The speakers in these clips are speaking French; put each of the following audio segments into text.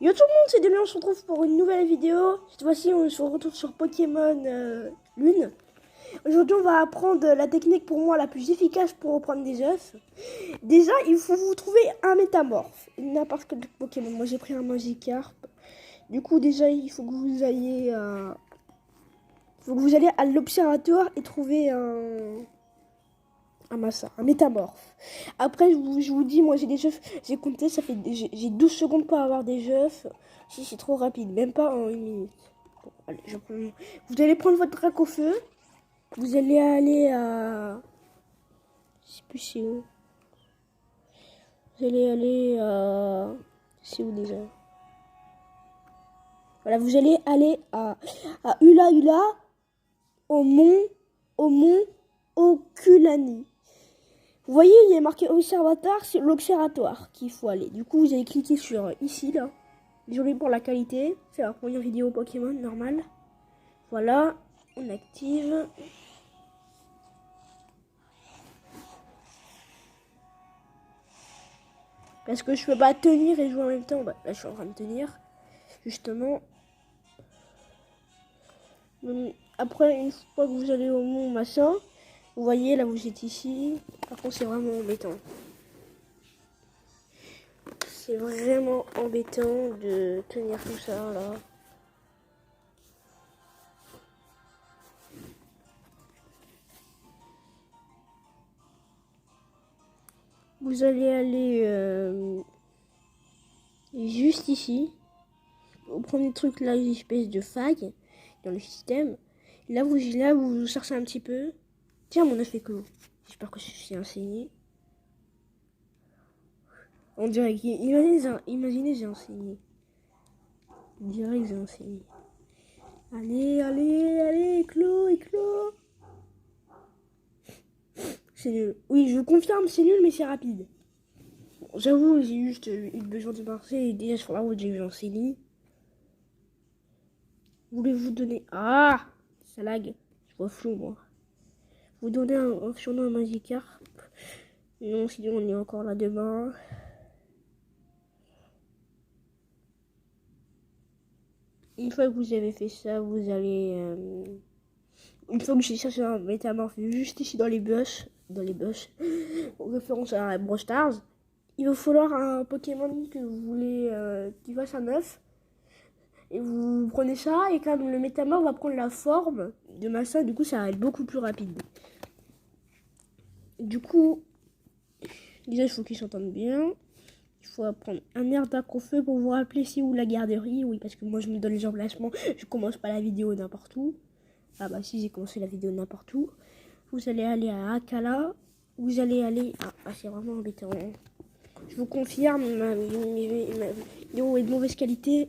Yo tout le monde, c'est Demi, on se retrouve pour une nouvelle vidéo. Cette fois-ci, on se retrouve sur Pokémon Lune. Aujourd'hui, on va apprendre la technique pour moi la plus efficace pour reprendre des œufs. Déjà, il faut vous trouver un métamorphe. N'importe quel Pokémon. Moi, j'ai pris un Magikarp. Du coup, déjà, il faut que vous alliez à l'observatoire et trouver un métamorphe. Après, je vous dis, moi j'ai des œufs, j'ai compté, j'ai 12 secondes pour avoir des œufs. Si c'est trop rapide, même pas en 1 minute. Bon, allez, vous allez prendre votre drac au feu. Vous allez aller à... Je sais plus c'est où. Vous allez aller à... C'est où déjà? Voilà, vous allez aller à Ula Ula, au mont Okulani. Vous voyez, il y a marqué observatoire, c'est l'observatoire qu'il faut aller. Du coup, vous allez cliquer sur ici, là. Désolé pour la qualité, c'est la première vidéo Pokémon, normale. Voilà, on active. Parce que je peux pas tenir et jouer en même temps. Bah, là, je suis en train de tenir, justement. Après, une fois que vous allez au mont machin, vous voyez, là, vous êtes ici. Par contre, c'est vraiment embêtant. C'est vraiment embêtant de tenir tout ça là. Vous allez aller juste ici. Au premier truc là, une espèce de faille dans le système. Là vous cherchez un petit peu. Tiens, mon œuf est clos. J'espère que je suis enseigné. On dirait imaginez j'ai enseigné. On dirait que j'ai enseigné. Allez, éclos. C'est nul. Oui, je confirme, c'est nul, mais c'est rapide. Bon, j'avoue, j'ai juste eu besoin de marcher et déjà sur la route, j'ai eu enseigné. Voulez-vous donner... Ah, ça lag. Je vois flou, moi. Vous donnez un surnom à Magikarp. Non, sinon on est encore là demain. Une fois que vous avez fait ça, vous allez... Une fois que j'ai cherché un métamorphe juste ici dans les bus, en référence à Brawl Stars, il va falloir un Pokémon que vous voulez qui fasse un œuf. Et vous prenez ça, et comme le métamorphe va prendre la forme de machin, du coup ça va être beaucoup plus rapide. Du coup, déjà il faut qu'ils s'entendent bien. Il faut apprendre un air d'accro feu pour vous rappeler c'est où la garderie. Oui, parce que moi je me donne les emplacements, je commence pas la vidéo n'importe où. Ah bah si, j'ai commencé la vidéo n'importe où. Vous allez aller à Akala. Vous allez aller... Ah c'est vraiment embêtant. Je vous confirme, ma vidéo est de mauvaise qualité.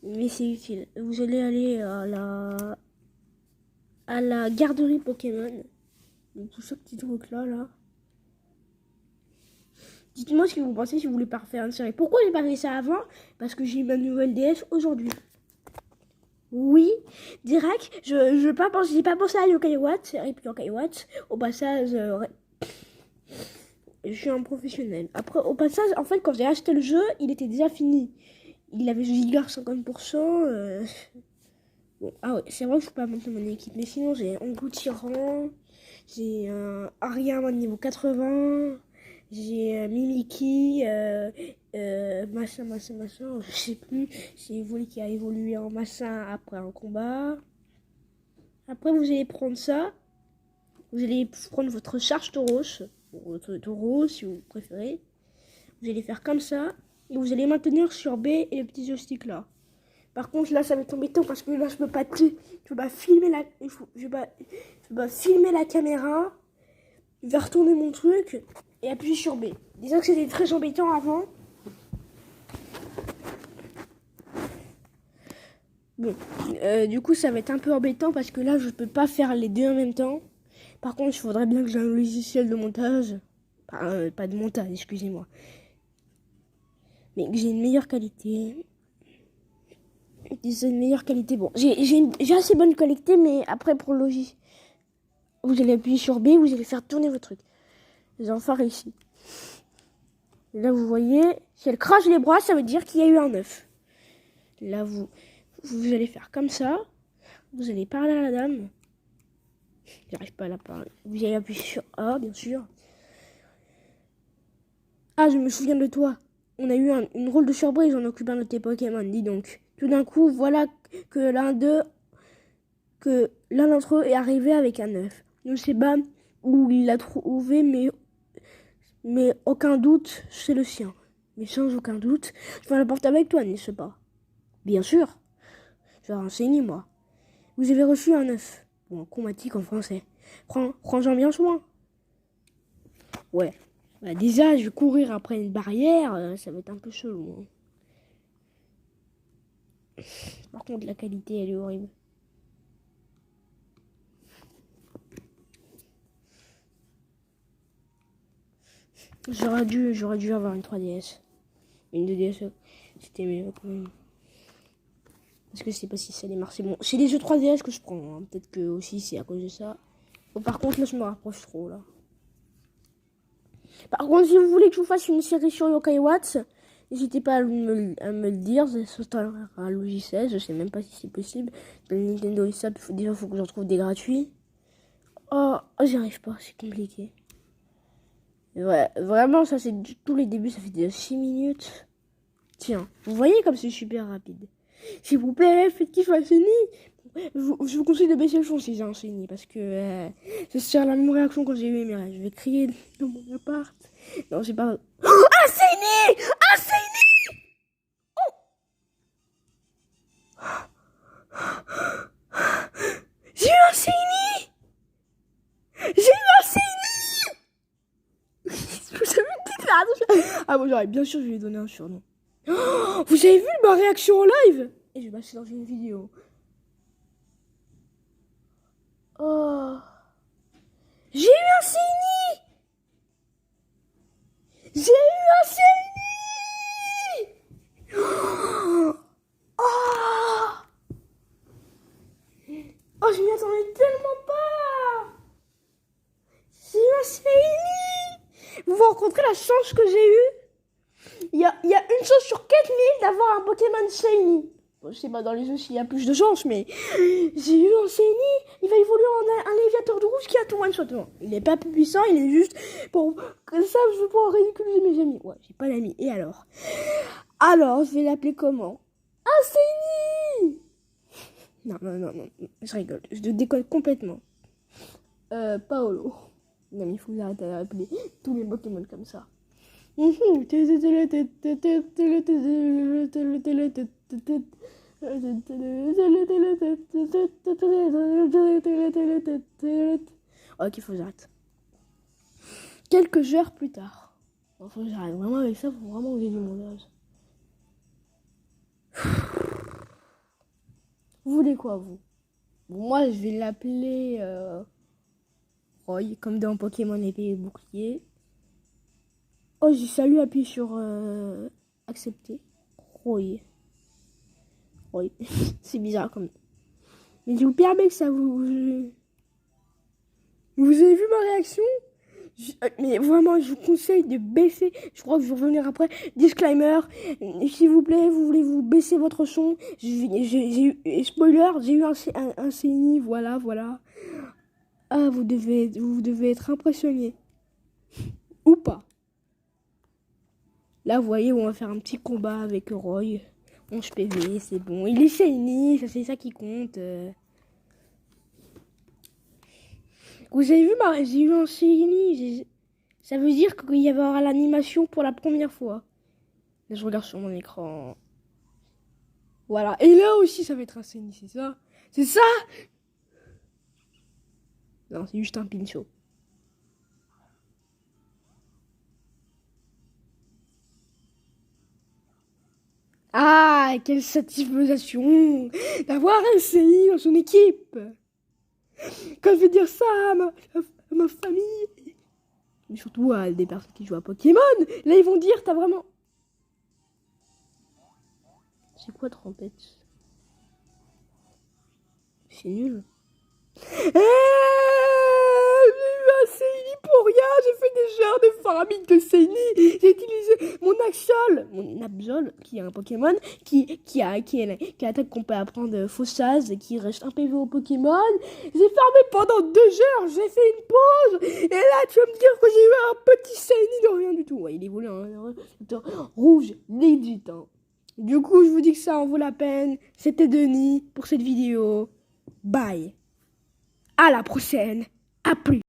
Mais c'est utile. Vous allez aller à la garderie Pokémon. Donc tout ce petit truc là. Dites-moi ce que vous pensez si vous voulez pas refaire une série. Pourquoi j'ai pas fait ça avant? Parce que j'ai eu ma nouvelle DS aujourd'hui. Oui, direct. J'ai pas pensé à Yokai Watts. Et puis Yokai Watts. Au passage, je suis un professionnel. Après, au passage, en fait, quand j'ai acheté le jeu, il était déjà fini. Il avait Giga 50%. Bon, ah ouais, c'est vrai que je peux pas monter mon équipe. Mais sinon, j'ai Angot Tyran. J'ai Ariam niveau 80. J'ai Mimiki. Machin. Je sais plus. C'est Evoli qui a évolué en machin après un combat. Après, vous allez prendre ça. Vous allez prendre votre charge Tauros. Votre taureau, si vous préférez. Vous allez faire comme ça. Et vous allez maintenir sur B et le petit joystick là. Par contre, là, ça va être embêtant parce que là, je peux pas filmer la caméra. Je vais retourner mon truc et appuyer sur B. Disons que c'était très embêtant avant. Bon, du coup, ça va être un peu embêtant parce que là, je peux pas faire les deux en même temps. Par contre, il faudrait bien que j'ai un logiciel de montage. Pas de montage, excusez-moi. Mais que j'ai une meilleure qualité. Une meilleure qualité. Bon, j'ai assez bonne qualité, mais après, pour le logiciel, vous allez appuyer sur B, vous allez faire tourner votre truc. Les enfants ici. Et là, vous voyez, Si elle crache les bras, ça veut dire qu'il y a eu un œuf. Là, vous allez faire comme ça. Vous allez parler à la dame. J'arrive pas à la parler. Vous allez appuyer sur A, bien sûr. Ah, je me souviens de toi. On a eu une drôle de surprise en occupant de tes Pokémon, dis donc. Tout d'un coup, voilà que l'un d'entre eux est arrivé avec un œuf. Je ne sais pas où il l'a trouvé, mais aucun doute, c'est le sien. Mais sans aucun doute, tu vas l'apporter avec toi, n'est-ce pas? Bien sûr. Je vais renseigner, moi. Vous avez reçu un œuf. Bon, chromatique en français. Prends-en bien soin. Ouais. Bah, déjà, je vais courir après une barrière, ça va être un peu chelou. Hein. Par contre, la qualité, elle est horrible. J'aurais dû avoir une 3DS. Une 2DS, c'était mieux quand même. Parce que je sais pas si ça démarre. C'est bon. C'est les jeux 3DS que je prends. Hein. Peut-être que aussi c'est à cause de ça. Bon, par contre, là, je me rapproche trop, là. Par contre, si vous voulez que je vous fasse une série sur Yokai Watts, n'hésitez pas à me le dire. Ça s'installera à Logicel. Je sais même pas si c'est possible. Dans le Nintendo eShop, déjà, faut que j'en trouve des gratuits. Oh, j'y arrive pas. C'est compliqué. Ouais, vraiment, ça, c'est tous les débuts. Ça fait déjà 6 minutes. Tiens, vous voyez comme c'est super rapide. S'il vous plaît, faites qu'il soit enseigné. Je vous conseille de baisser le son si j'ai enseigné. Parce que ça sert la même réaction quand j'ai eu mes rêves. Je vais crier dans mon appart. Non, c'est pas... Oh, enseigné! Enseigné! J'ai eu enseigné! J'ai eu enseigné! Vous avez une petite rage. Ah bon, j'aurais bien sûr, je lui ai donné un surnom. Oh, vous avez vu ma réaction en live? Et je vais passer dans une vidéo. Oh. J'ai eu un CNI! J'ai eu un CNI! Oh. Oh, je m'y attendais tellement pas! J'ai eu un CNI! Vous rencontrez la chance que j'ai eue? Il y a une chance sur 4000 d'avoir un Pokémon Shiny. Bon, je sais pas dans les jeux s'il y a plus de chance, mais j'ai eu un CNI. Il va évoluer en un léviateur de rouge qui a tout one shot. Non, il est pas plus puissant, il est juste pour que ça je vais pouvoir ridiculiser mes amis. Ouais, j'ai pas d'amis. Et alors? Alors, je vais l'appeler comment? Un CNI! Non, je rigole. Je déconne complètement. Paolo. Non, mais il faut que j'arrête d'appeler tous les Pokémon comme ça. Ok, faut que j'arrête. Quelques heures plus tard. Faut que j'arrête vraiment avec ça, faut vraiment que j'ai du montage. Vous voulez quoi, vous? Bon, moi, je vais l'appeler Roy, comme dans Pokémon épée et bouclier. Oh, j'ai salué, appuyer sur accepter. Roy. C'est bizarre comme. Mais je vous permets que ça vous. Vous avez vu ma réaction? Mais vraiment, je vous conseille de baisser. Je crois que je vais revenir après. Disclaimer. S'il vous plaît, vous voulez vous baisser votre son. J'ai eu. Spoiler, j'ai eu un CNI. Voilà. Ah, vous devez être impressionné. Ou pas. Là, vous voyez, on va faire un petit combat avec Roy. 11 PV, c'est bon. Il est shiny, c'est ça qui compte. Vous avez vu, j'ai eu un shiny. Ça veut dire qu'il y avoir l'animation pour la première fois. Là, je regarde sur mon écran. Voilà. Et là aussi, ça va être un shiny, c'est ça? C'est ça? Non, c'est juste un pincho. Ah, quelle satisfaction d'avoir un CI dans son équipe. Quand je vais dire ça à ma famille, mais surtout à des personnes qui jouent à Pokémon, là ils vont dire t'as vraiment... C'est quoi trompette? C'est nul. J'ai eu un CI pour rien, j'ai fait des genres de farming de Saini. J'ai utilisé mon Absol, qui est un Pokémon qui attaque qu'on peut apprendre Fossaz et qui reste un PV au Pokémon. J'ai farmé pendant 2 heures, j'ai fait une pause. Et là, tu vas me dire que j'ai eu un petit Saini de rien du tout. Ouais, il évolue en rouge, legit. Hein. Du coup, je vous dis que ça en vaut la peine. C'était Denis pour cette vidéo. Bye. À la prochaine. À plus.